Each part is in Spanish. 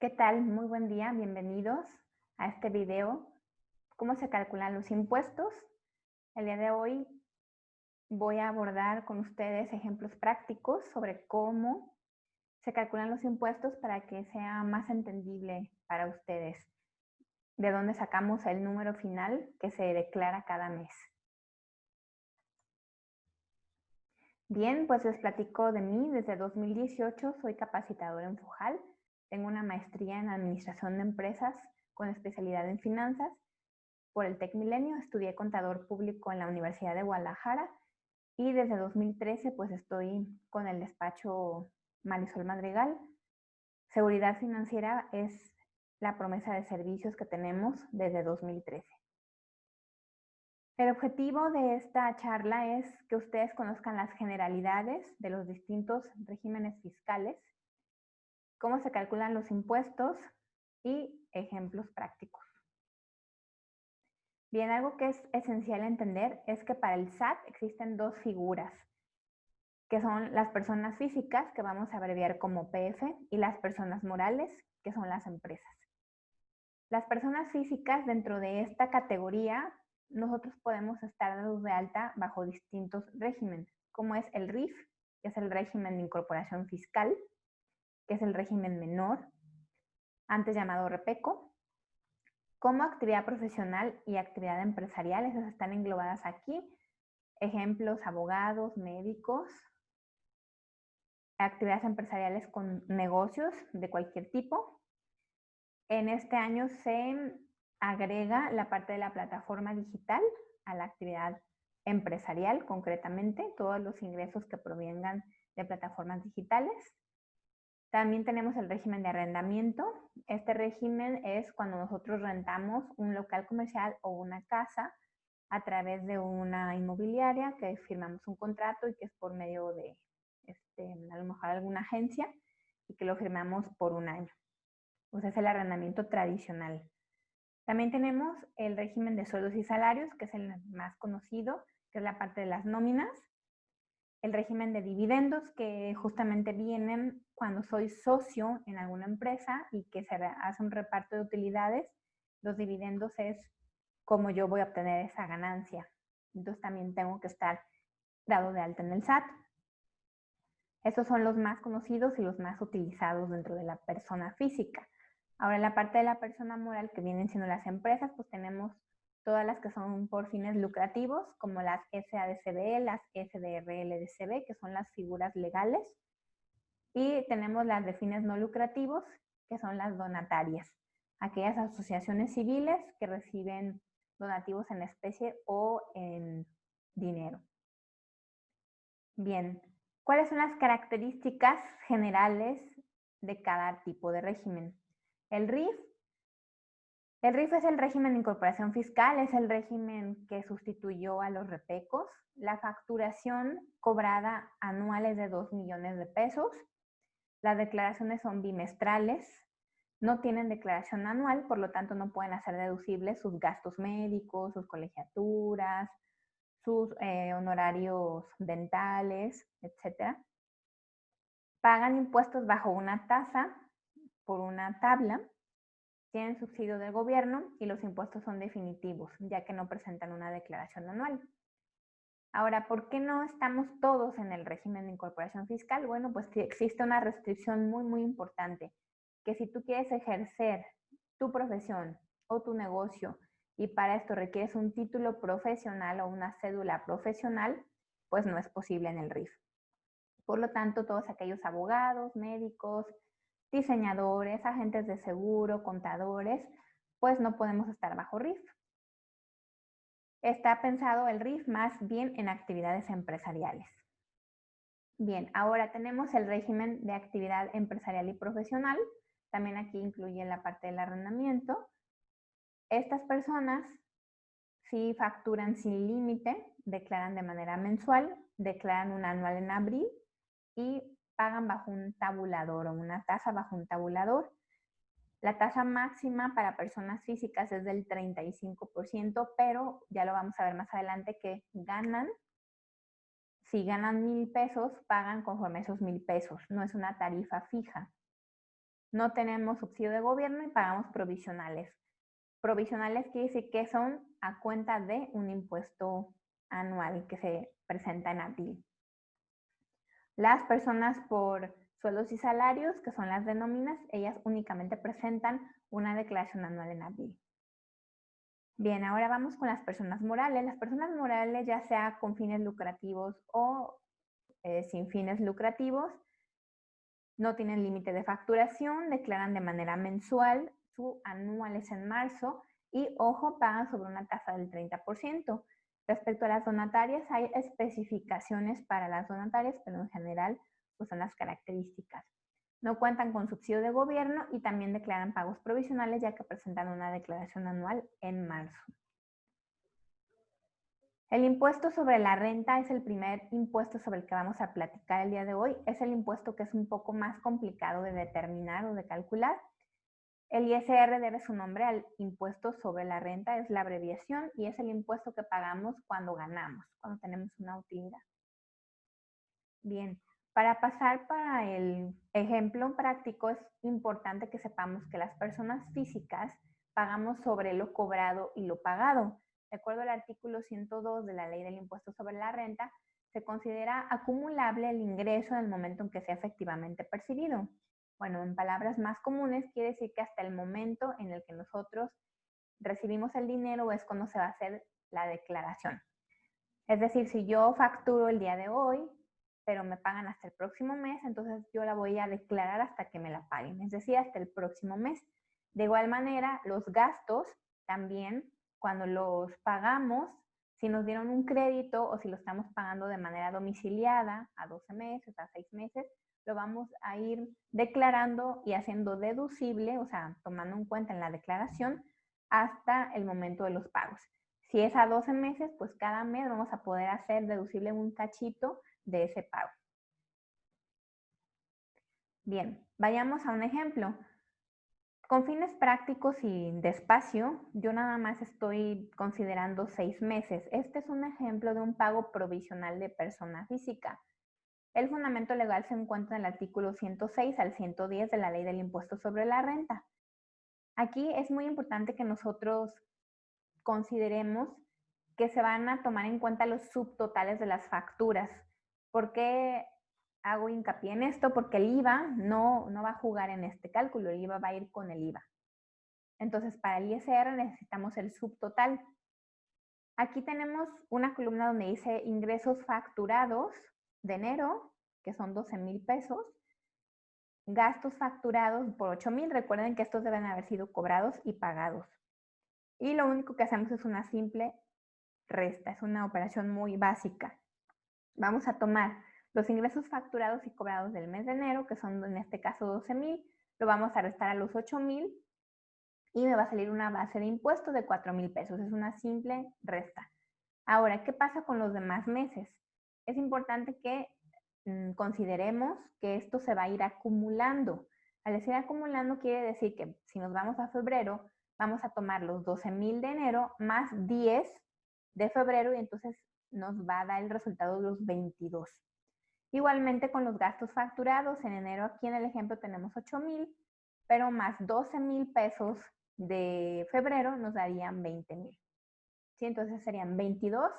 ¿Qué tal? Muy buen día, bienvenidos a este video. ¿Cómo se calculan los impuestos? El día de hoy voy a abordar con ustedes ejemplos prácticos sobre cómo se calculan los impuestos para que sea más entendible para ustedes, de dónde sacamos el número final que se declara cada mes. Bien, pues les platico de mí. Desde 2018 soy capacitadora en FUJAL. Tengo una maestría en Administración de Empresas con especialidad en Finanzas. Por el TEC Milenio estudié Contador Público en la Universidad de Guadalajara y desde 2013 pues estoy con el despacho Marisol Madrigal. Seguridad financiera es la promesa de servicios que tenemos desde 2013. El objetivo de esta charla es que ustedes conozcan las generalidades de los distintos regímenes fiscales, cómo se calculan los impuestos y ejemplos prácticos. Bien, algo que es esencial entender es que para el SAT existen dos figuras, que son las personas físicas, que vamos a abreviar como PF, y las personas morales, que son las empresas. Las personas físicas, dentro de esta categoría, nosotros podemos estar dados de alta bajo distintos regímenes, como es el RIF, que es el régimen de incorporación fiscal, que es el régimen menor, antes llamado REPECO, como actividad profesional y actividad empresarial. Esas están englobadas aquí. Ejemplos: abogados, médicos, actividades empresariales con negocios de cualquier tipo. En este año se agrega la parte de la plataforma digital a la actividad empresarial, concretamente, todos los ingresos que provengan de plataformas digitales. También tenemos el régimen de arrendamiento. Este régimen es cuando nosotros rentamos un local comercial o una casa a través de una inmobiliaria, que firmamos un contrato y que es por medio de a lo mejor alguna agencia, y que lo firmamos por un año. Pues es el arrendamiento tradicional. También tenemos el régimen de sueldos y salarios, que es el más conocido, que es la parte de las nóminas. El régimen de dividendos, que justamente vienen cuando soy socio en alguna empresa y que se hace un reparto de utilidades. Los dividendos es cómo yo voy a obtener esa ganancia. Entonces también tengo que estar dado de alta en el SAT. Estos son los más conocidos y los más utilizados dentro de la persona física. Ahora, en la parte de la persona moral, que vienen siendo las empresas, pues tenemos todas las que son por fines lucrativos, como las SADCB, las SDRLDCB, que son las figuras legales. Y tenemos las de fines no lucrativos, que son las donatarias, aquellas asociaciones civiles que reciben donativos en especie o en dinero. Bien, ¿cuáles son las características generales de cada tipo de régimen? El RIF es el régimen de incorporación fiscal, es el régimen que sustituyó a los repecos. La facturación cobrada anual es de 2 millones de pesos. Las declaraciones son bimestrales, no tienen declaración anual, por lo tanto no pueden hacer deducibles sus gastos médicos, sus colegiaturas, sus honorarios dentales, etc. Pagan impuestos bajo una tasa por una tabla, tienen subsidio del gobierno y los impuestos son definitivos, ya que no presentan una declaración anual. Ahora, ¿por qué no estamos todos en el régimen de incorporación fiscal? Bueno, pues existe una restricción muy importante, que si tú quieres ejercer tu profesión o tu negocio y para esto requieres un título profesional o una cédula profesional, pues no es posible en el RIF. Por lo tanto, todos aquellos abogados, médicos, diseñadores, agentes de seguro, contadores, pues no podemos estar bajo RIF. Está pensado el RIF más bien en actividades empresariales. Bien, ahora tenemos el régimen de actividad empresarial y profesional. También aquí incluye la parte del arrendamiento. Estas personas sí facturan sin límite, declaran de manera mensual, declaran un anual en abril y pagan bajo un tabulador o una tasa bajo un tabulador. La tasa máxima para personas físicas es del 35%, pero ya lo vamos a ver más adelante que si ganan 1,000 pesos, pagan conforme a esos 1,000 pesos, no es una tarifa fija. no tenemos subsidio de gobierno y pagamos provisionales. Provisionales quiere decir que son a cuenta de un impuesto anual que se presenta en abril. Las personas por sueldos y salarios, que son las de nóminas, ellas únicamente presentan una declaración anual en abril. Bien, ahora vamos con las personas morales. Las personas morales, ya sea con fines lucrativos o sin fines lucrativos, no tienen límite de facturación, declaran de manera mensual, su anual es en marzo y, ojo, pagan sobre una tasa del 30%. Respecto a las donatarias, hay especificaciones para las donatarias, pero en general pues son las características. No cuentan con subsidio de gobierno y también declaran pagos provisionales, ya que presentan una declaración anual en marzo. El impuesto sobre la renta es el primer impuesto sobre el que vamos a platicar el día de hoy. Es el impuesto que es un poco más complicado de determinar o de calcular. El ISR debe su nombre al impuesto sobre la renta, es la abreviación, y es el impuesto que pagamos cuando ganamos, cuando tenemos una utilidad. Bien, para pasar para el ejemplo práctico, es importante que sepamos que las personas físicas pagamos sobre lo cobrado y lo pagado. De acuerdo al artículo 102 de la Ley del Impuesto sobre la Renta, se considera acumulable el ingreso en el momento en que sea efectivamente percibido. Bueno, en palabras más comunes, quiere decir que hasta el momento en el que nosotros recibimos el dinero es cuando se va a hacer la declaración. Es decir, si yo facturo el día de hoy, pero me pagan hasta el próximo mes, entonces yo la voy a declarar hasta que me la paguen, es decir, hasta el próximo mes. De igual manera, los gastos también, cuando los pagamos, si nos dieron un crédito o si lo estamos pagando de manera domiciliada a 12 meses, a 6 meses, lo vamos a ir declarando y haciendo deducible, o sea, tomando en cuenta en la declaración hasta el momento de los pagos. Si es a 12 meses, pues cada mes vamos a poder hacer deducible un cachito de ese pago. Bien, vayamos a un ejemplo. Con fines prácticos y despacio, yo nada más estoy considerando 6 meses. Este es un ejemplo de un pago provisional de persona física. El fundamento legal se encuentra en el artículo 106 al 110 de la Ley del Impuesto sobre la Renta. Aquí es muy importante que nosotros consideremos que se van a tomar en cuenta los subtotales de las facturas. ¿Por qué hago hincapié en esto? Porque el IVA no va a jugar en este cálculo, el IVA va a ir con el IVA. Entonces, para el ISR necesitamos el subtotal. Aquí tenemos una columna donde dice ingresos facturados de enero, que son 12,000 pesos, gastos facturados por 8,000. Recuerden que estos deben haber sido cobrados y pagados. Y lo único que hacemos es una simple resta, es una operación muy básica. Vamos a tomar los ingresos facturados y cobrados del mes de enero, que son en este caso 12,000, lo vamos a restar a los 8,000 y me va a salir una base de impuesto de 4,000 pesos. Es una simple resta. Ahora, ¿qué pasa con los demás meses? Es importante que consideremos que esto se va a ir acumulando. Al decir acumulando quiere decir que si nos vamos a febrero, vamos a tomar los 12,000 de enero más 10 de febrero y entonces nos va a dar el resultado de los 22. Igualmente con los gastos facturados, en enero aquí en el ejemplo tenemos 8,000, pero más 12,000 pesos de febrero nos darían 20,000. ¿Sí? Entonces serían 22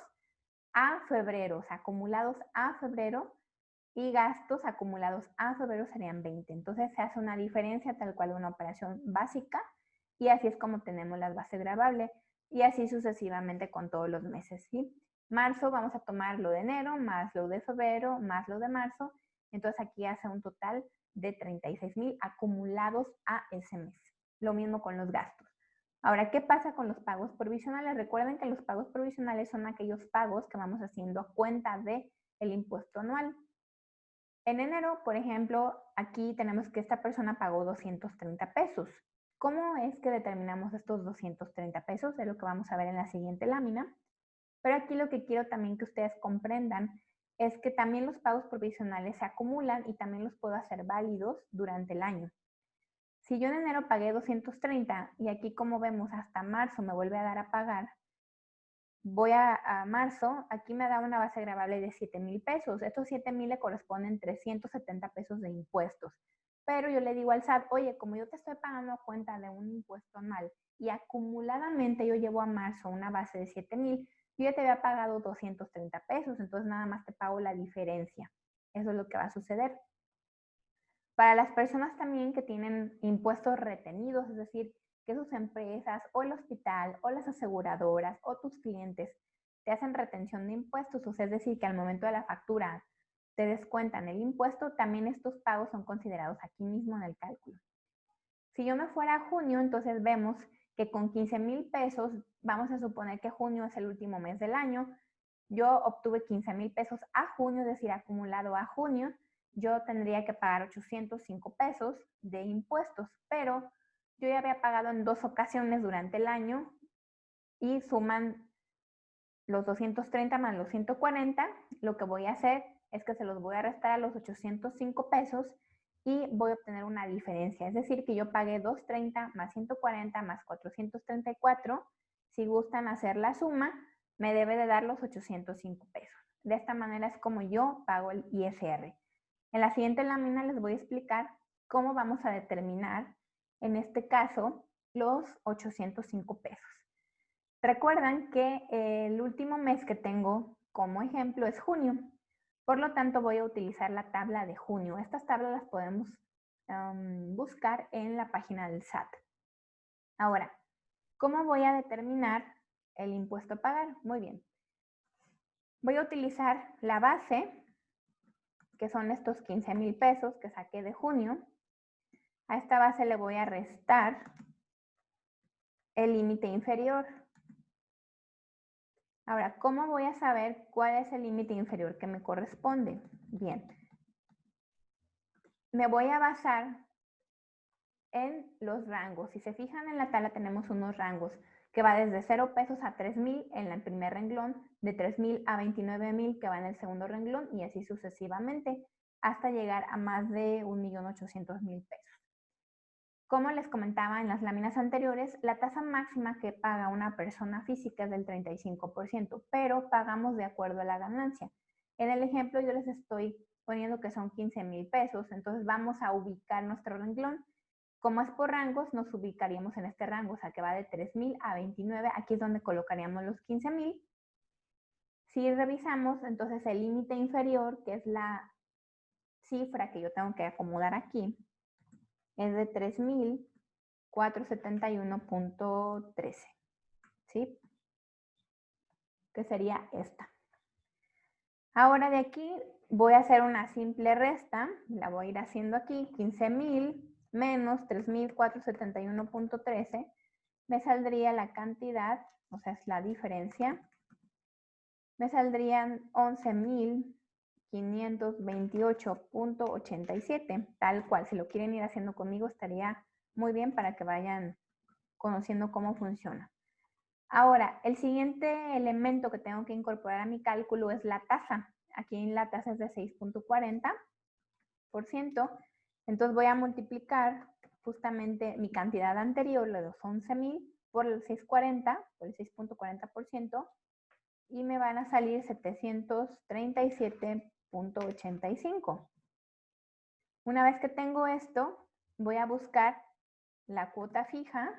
a febrero, o sea, acumulados a febrero, y gastos acumulados a febrero serían 20. Entonces se hace una diferencia tal cual una operación básica y así es como tenemos las bases gravables y así sucesivamente con todos los meses, ¿sí? Marzo vamos a tomar lo de enero, más lo de febrero, más lo de marzo. Entonces aquí hace un total de 36,000 acumulados a ese mes. Lo mismo con los gastos. Ahora, ¿qué pasa con los pagos provisionales? Recuerden que los pagos provisionales son aquellos pagos que vamos haciendo a cuenta del impuesto anual. En enero, por ejemplo, aquí tenemos que esta persona pagó 230 pesos. ¿Cómo es que determinamos estos 230 pesos? Es lo que vamos a ver en la siguiente lámina. Pero aquí lo que quiero también que ustedes comprendan es que también los pagos provisionales se acumulan y también los puedo hacer válidos durante el año. Si yo en enero pagué 230 y aquí como vemos hasta marzo me vuelve a dar a pagar, voy a marzo, aquí me da una base gravable de 7,000 pesos. Estos 7,000 le corresponden 370 pesos de impuestos. pero yo le digo al SAT, oye, como yo te estoy pagando a cuenta de un impuesto anual y acumuladamente yo llevo a marzo una base de 7,000, yo ya te había pagado 230 pesos, entonces nada más te pago la diferencia. Eso es lo que va a suceder. Para las personas también que tienen impuestos retenidos, es decir, que sus empresas o el hospital o las aseguradoras o tus clientes te hacen retención de impuestos, o sea, es decir, que al momento de la factura te descuentan el impuesto, también estos pagos son considerados aquí mismo en el cálculo. Si yo me fuera a junio, entonces vemos que con 15,000 pesos, vamos a suponer que junio es el último mes del año, yo obtuve 15,000 pesos a junio, es decir, acumulado a junio, yo tendría que pagar 805 pesos de impuestos, pero yo ya había pagado en 2 ocasiones durante el año y suman los 230 más los 140, lo que voy a hacer es que se los voy a restar a los 805 pesos y voy a obtener una diferencia. Es decir, que yo pagué 230 más 140 más 434. Si gustan hacer la suma, me debe de dar los 805 pesos. De esta manera es como yo pago el ISR. En la siguiente lámina les voy a explicar cómo vamos a determinar, en este caso, los 805 pesos. Recuerdan que el último mes que tengo como ejemplo es junio. Por lo tanto, voy a utilizar la tabla de junio. Estas tablas las podemos buscar en la página del SAT. Ahora, ¿cómo voy a determinar el impuesto a pagar? Muy bien. Voy a utilizar la base, que son estos 15,000 pesos que saqué de junio. A esta base le voy a restar el límite inferior. Ahora, ¿cómo voy a saber cuál es el límite inferior que me corresponde? Bien, me voy a basar en los rangos. Si se fijan en la tabla tenemos unos rangos que va desde 0 pesos a 3,000 en el primer renglón, de 3,000 a 29,000 que va en el segundo renglón y así sucesivamente hasta llegar a más de 1,800,000 pesos. Como les comentaba en las láminas anteriores, la tasa máxima que paga una persona física es del 35%, pero pagamos de acuerdo a la ganancia. En el ejemplo yo les estoy poniendo que son 15,000 pesos, entonces vamos a ubicar nuestro renglón. Como es por rangos, nos ubicaríamos en este rango, o sea que va de 3,000 a 29, aquí es donde colocaríamos los 15,000. Si revisamos, entonces el límite inferior, que es la cifra que yo tengo que acomodar aquí, es de 3,471.13, ¿sí? Que sería esta. Ahora de aquí voy a hacer una simple resta, la voy a ir haciendo aquí, 15,000 menos 3,471.13, me saldría la cantidad, o sea, es la diferencia, me saldrían 11,528.87, tal cual. Si lo quieren ir haciendo conmigo estaría muy bien para que vayan conociendo cómo funciona. Ahora, el siguiente elemento que tengo que incorporar a mi cálculo es la tasa. Aquí la tasa es de 6.40%. Entonces voy a multiplicar justamente mi cantidad anterior, los 11,000, por el 640, por el 6.40%, y me van a salir 737.85. Una vez que tengo esto, voy a buscar la cuota fija,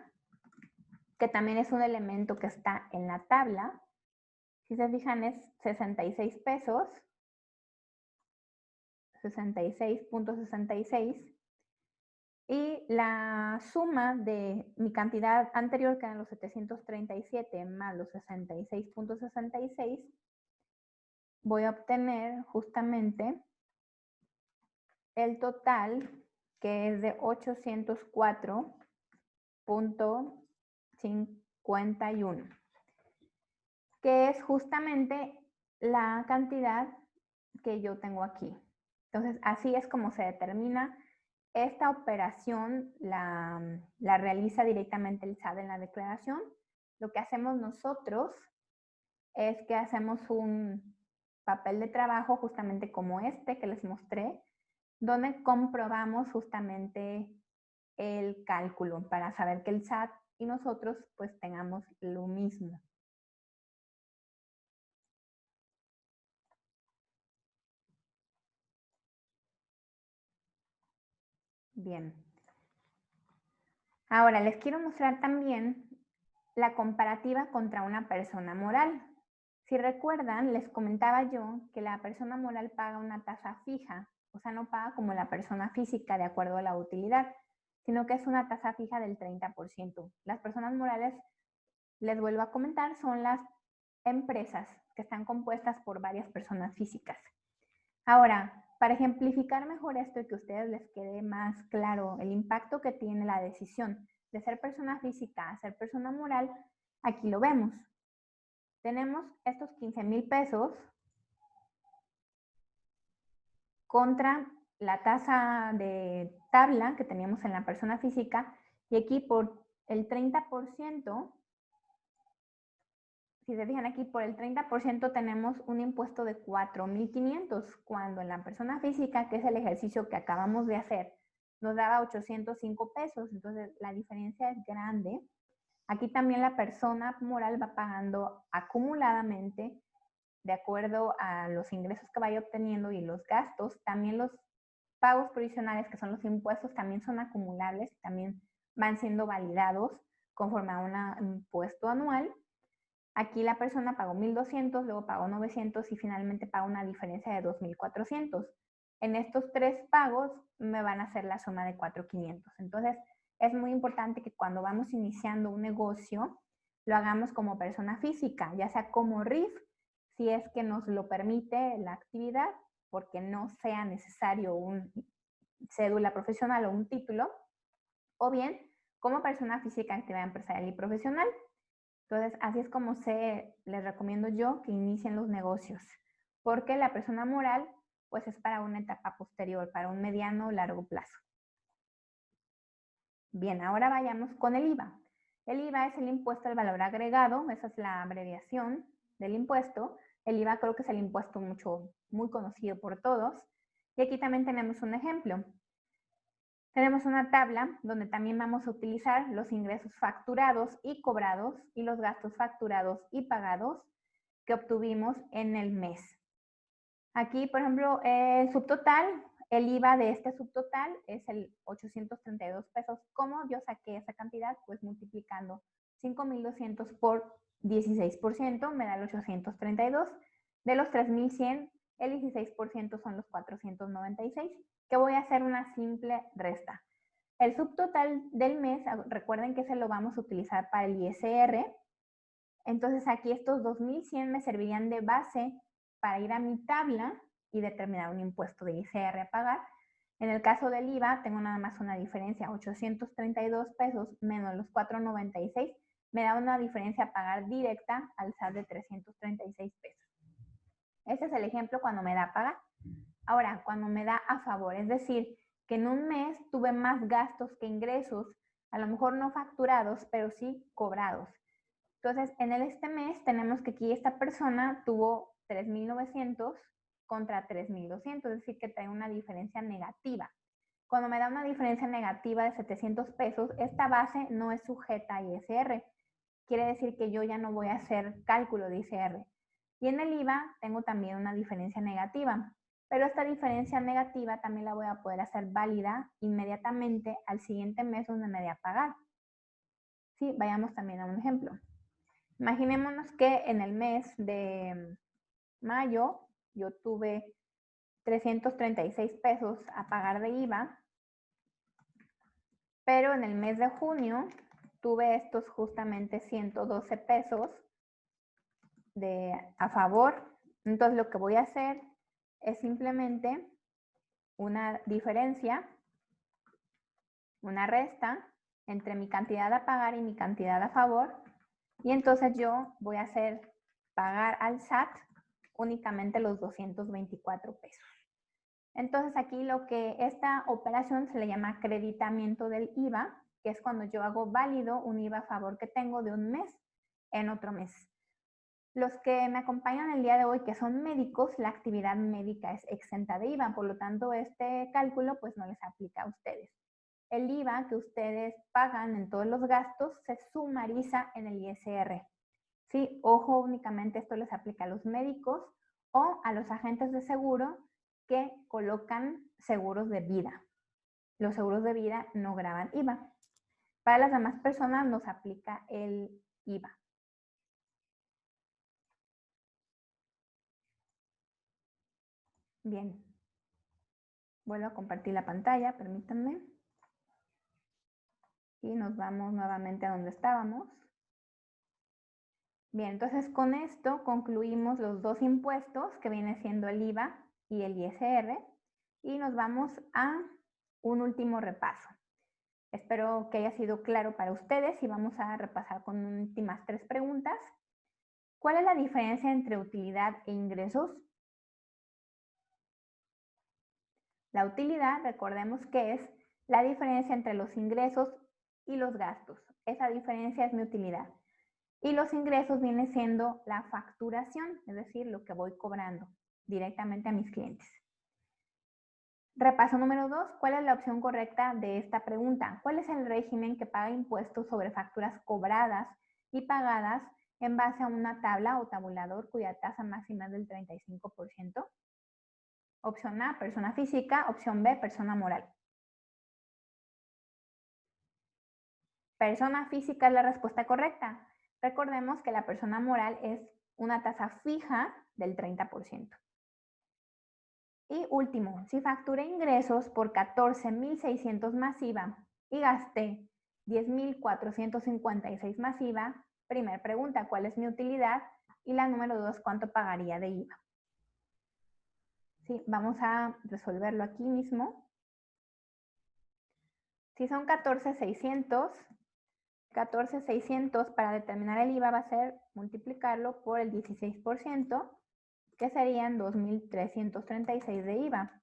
que también es un elemento que está en la tabla. Si se fijan es 66 pesos, 66.66, y la suma de mi cantidad anterior, que eran los 737 más los 66.66, voy a obtener justamente el total, que es de 804.51, que es justamente la cantidad que yo tengo aquí. Entonces, así es como se determina. Esta operación la realiza directamente el SAT en la declaración. Lo que hacemos nosotros es que hacemos un papel de trabajo justamente como este que les mostré, donde comprobamos justamente el cálculo para saber que el SAT y nosotros pues tengamos lo mismo. Bien. Ahora les quiero mostrar también la comparativa contra una persona moral. Si recuerdan, les comentaba yo que la persona moral paga una tasa fija, o sea, no paga como la persona física de acuerdo a la utilidad, sino que es una tasa fija del 30%. Las personas morales, les vuelvo a comentar, son las empresas que están compuestas por varias personas físicas. Ahora, para ejemplificar mejor esto y que a ustedes les quede más claro el impacto que tiene la decisión de ser persona física a ser persona moral, aquí lo vemos. Tenemos estos 15,000 pesos contra la tasa de tabla que teníamos en la persona física y aquí por el 30%, si se fijan aquí, por el 30% tenemos un impuesto de 4,500, cuando en la persona física, que es el ejercicio que acabamos de hacer, nos daba 805 pesos, entonces la diferencia es grande. Aquí también la persona moral va pagando acumuladamente de acuerdo a los ingresos que vaya obteniendo y los gastos. También los pagos provisionales, que son los impuestos, también son acumulables, también van siendo validados conforme a un impuesto anual. Aquí la persona pagó 1,200, luego pagó 900 y finalmente paga una diferencia de 2,400. En estos tres pagos me van a hacer la suma de 4,500. Entonces, es muy importante que cuando vamos iniciando un negocio, lo hagamos como persona física, ya sea como RIF, si es que nos lo permite la actividad, porque no sea necesario un cédula profesional o un título, o bien como persona física, actividad empresarial y profesional. Entonces, así es como les recomiendo yo que inicien los negocios, porque la persona moral, pues es para una etapa posterior, para un mediano o largo plazo. Bien, ahora vayamos con el IVA. El IVA es el impuesto al valor agregado, esa es la abreviación del impuesto. El IVA creo que es el impuesto muy conocido por todos. Y aquí también tenemos un ejemplo. Tenemos una tabla donde también vamos a utilizar los ingresos facturados y cobrados y los gastos facturados y pagados que obtuvimos en el mes. Aquí, por ejemplo, el subtotal, el IVA de este subtotal es el 832 pesos. ¿Cómo yo saqué esa cantidad? Pues multiplicando 5,200 por 16%, me da el 832. De los 3,100, el 16% son los 496, que voy a hacer una simple resta. El subtotal del mes, recuerden que se lo vamos a utilizar para el ISR. Entonces aquí estos 2,100 me servirían de base para ir a mi tabla y determinar un impuesto de ISR a pagar. En el caso del IVA tengo nada más una diferencia, 832 pesos menos los 496, me da una diferencia a pagar directa al SAT de 336 pesos. Ese es el ejemplo cuando me da a pagar. Ahora, cuando me da a favor, es decir, que en un mes tuve más gastos que ingresos, a lo mejor no facturados, pero sí cobrados. Entonces, en este mes tenemos que aquí esta persona tuvo 3,900 contra 3,200, es decir, que trae una diferencia negativa. Cuando me da una diferencia negativa de 700 pesos, esta base no es sujeta a ISR. Quiere decir que yo ya no voy a hacer cálculo de ISR. Y en el IVA tengo también una diferencia negativa, pero esta diferencia negativa también la voy a poder hacer válida inmediatamente al siguiente mes donde me dé a pagar. Sí, vayamos también a un ejemplo. Imaginémonos que en el mes de mayo yo tuve 336 pesos a pagar de IVA, pero en el mes de junio tuve estos justamente 112 pesos a favor. Entonces lo que voy a hacer es simplemente una diferencia, una resta entre mi cantidad a pagar y mi cantidad a favor. Y entonces yo voy a hacer pagar al SAT únicamente los 224 pesos. Entonces aquí esta operación se le llama acreditamiento del IVA, que es cuando yo hago válido un IVA a favor que tengo de un mes en otro mes. Los que me acompañan el día de hoy, que son médicos, la actividad médica es exenta de IVA, por lo tanto este cálculo pues no les aplica a ustedes. El IVA que ustedes pagan en todos los gastos se sumariza en el ISR. Sí, ojo, únicamente esto les aplica a los médicos o a los agentes de seguro que colocan seguros de vida. los seguros de vida no graban IVA. Para las demás personas nos aplica el IVA. Bien. Vuelvo a compartir la pantalla, permítanme. Y nos vamos nuevamente a donde estábamos. Bien, entonces con esto concluimos los dos impuestos que viene siendo el IVA y el ISR y nos vamos a un último repaso. Espero que haya sido claro para ustedes y vamos a repasar con últimas 3 preguntas. ¿Cuál es la diferencia entre utilidad e ingresos? La utilidad, recordemos que es la diferencia entre los ingresos y los gastos. Esa diferencia es mi utilidad. Y los ingresos viene siendo la facturación, es decir, lo que voy cobrando directamente a mis clientes. Repaso número 2, ¿cuál es la opción correcta de esta pregunta? ¿Cuál es el régimen que paga impuestos sobre facturas cobradas y pagadas en base a una tabla o tabulador cuya tasa máxima es del 35%? Opción A, persona física. Opción B, persona moral. Persona física es la respuesta correcta. Recordemos que la persona moral es una tasa fija del 30%. Y último, si facturé ingresos por 14,600 más IVA y gasté 10,456 más IVA, primera pregunta, ¿cuál es mi utilidad? Y la número 2, ¿cuánto pagaría de IVA? Sí, vamos a resolverlo aquí mismo. Si son 14,600 para determinar el IVA va a ser multiplicarlo por el 16%, que serían 2,336 de IVA.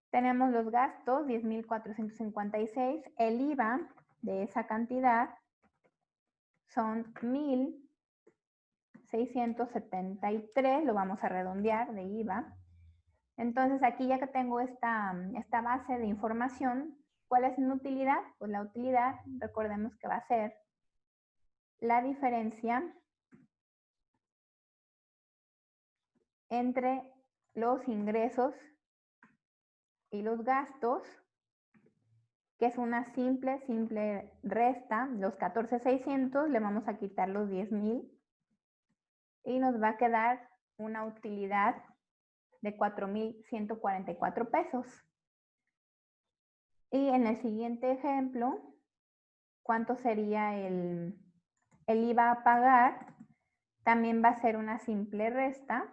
Tenemos los gastos, 10,456. El IVA de esa cantidad son 1,673, lo vamos a redondear de IVA. Entonces aquí ya que tengo esta base de información, ¿cuál es mi utilidad? Pues la utilidad, recordemos que va a ser la diferencia entre los ingresos y los gastos, que es una simple resta. Los 14,600 le vamos a quitar los 10,000 y nos va a quedar una utilidad de 4,144 pesos. Y en el siguiente ejemplo, ¿cuánto sería el IVA a pagar? También va a ser una simple resta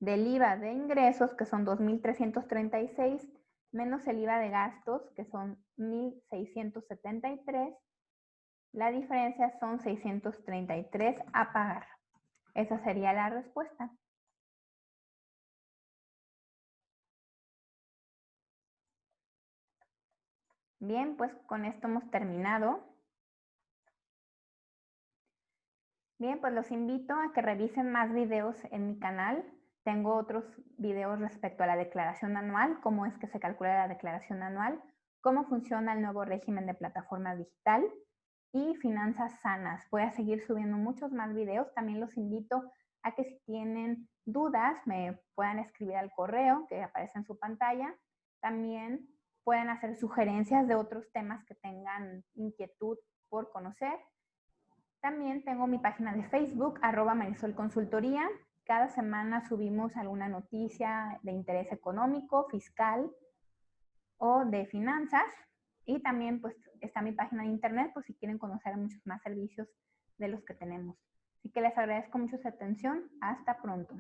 del IVA de ingresos, que son 2,336, menos el IVA de gastos, que son 1,673. La diferencia son 633 a pagar. Esa sería la respuesta. Bien, pues con esto hemos terminado. Bien, pues los invito a que revisen más videos en mi canal. Tengo otros videos respecto a la declaración anual, cómo es que se calcula la declaración anual, cómo funciona el nuevo régimen de plataforma digital y finanzas sanas. Voy a seguir subiendo muchos más videos. También los invito a que si tienen dudas me puedan escribir al correo que aparece en su pantalla. También pueden hacer sugerencias de otros temas que tengan inquietud por conocer. También tengo mi página de Facebook, @MarisolConsultoría. Cada semana subimos alguna noticia de interés económico, fiscal o de finanzas. Y también pues está mi página de internet por si quieren conocer muchos más servicios de los que tenemos. Así que les agradezco mucho su atención. Hasta pronto.